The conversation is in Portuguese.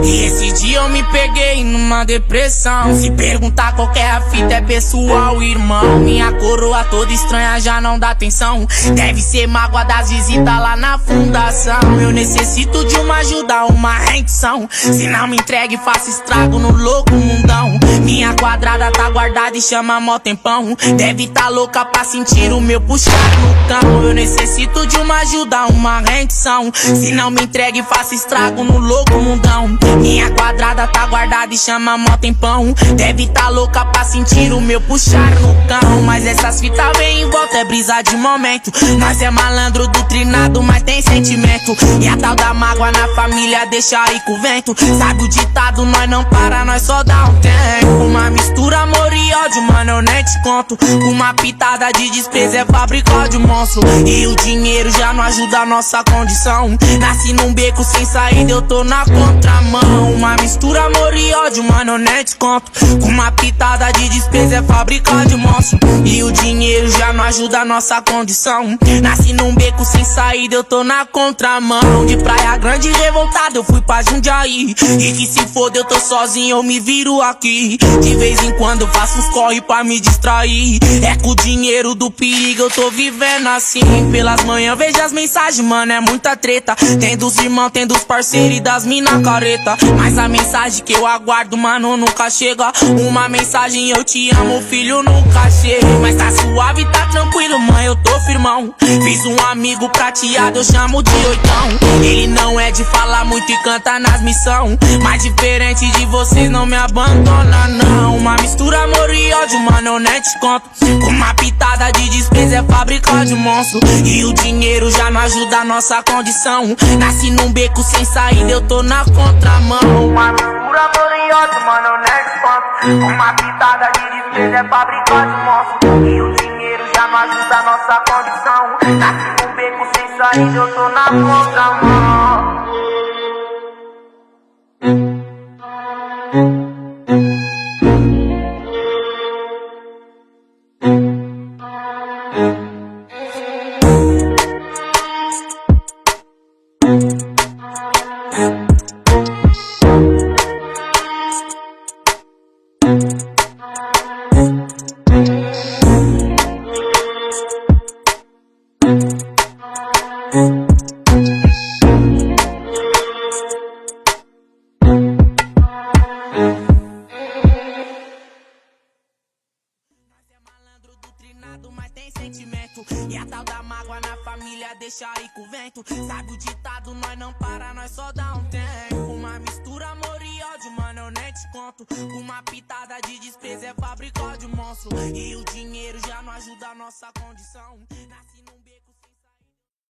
E esse dia eu me peguei numa depressão. Se perguntar qual que é a fita é pessoal, irmão. Minha coroa toda estranha já não dá atenção. Deve ser mágoa das visitas lá na fundação. Eu necessito de uma ajuda, uma rendição. Se não me entregue, faço estrago no louco mundão. Minha quadrada tá guardada e chama mó tempão. Deve tá louca pra sentir o meu puxar no cão. Eu necessito de uma ajuda, uma rendição. Se não me entregue, faço estrago no louco mundão. Minha quadrada tá guardada e chama mó tempão. Deve tá louca pra sentir o meu puxar no cão. Mas essas fitas vem em volta, é brisa de momento. Nós é malandro do trinado, mas tem sentimento. E a tal da mágoa na família deixa aí com o vento. Sabe o ditado, nós não para, nós só dá um tempo. Uma mistura amor e ódio, mano, eu nem te conto. Uma pitada de despesa é fábrica de monstro. E o dinheiro já não ajuda a nossa condição. Nasci num beco sem saída, eu tô na contramão. Uma mistura amor e ódio, mano, eu nem te conto. Uma pitada de despesa é fábrica de monstro. E o dinheiro já não ajuda a nossa condição. Nasci num beco sem saída, eu tô na contramão. De Praia Grande revoltado, eu fui pra Jundiaí. E que se foda, eu tô sozinho, eu me viro aqui. De vez em quando eu faço uns corre pra me distrair. É com o dinheiro do perigo, eu tô vivendo assim. Pelas manhãs vejo as mensagens, mano, é muita treta. Tem dos irmãos, tem dos parceiros e das mina careta. Mas a mensagem que eu aguardo, mano, nunca chega. Uma mensagem, eu te amo, filho, nunca chega. Mas tá suave, tá tranquilo, mãe, eu tô firmão. Fiz um amigo prateado, eu chamo de oitão. Ele não é de falar muito e canta nas missão. Mas diferente de vocês, não me abandona, não. Uma mistura amor e ódio, mano, eu nem te conto. Uma pitada de despesa é fábrica de monstro. E o dinheiro já não ajuda a nossa condição. Nasci num beco sem saída, eu tô na contramão. Uma mistura amor e ódio, mano, eu nem te conto. Uma pitada de despesa é fábrica de monstro. E o dinheiro já não ajuda a nossa condição. Nasci num beco sem saída, eu tô na contramão. Mas tem sentimento. E a tal da mágoa na família deixa aí com o vento. Sabe o ditado, nós não para, nós só dá um tempo. Uma mistura amor e ódio, mano, eu nem te conto. Uma pitada de despesa é fábrica de monstro. E o dinheiro já não ajuda a nossa condição. Nasci num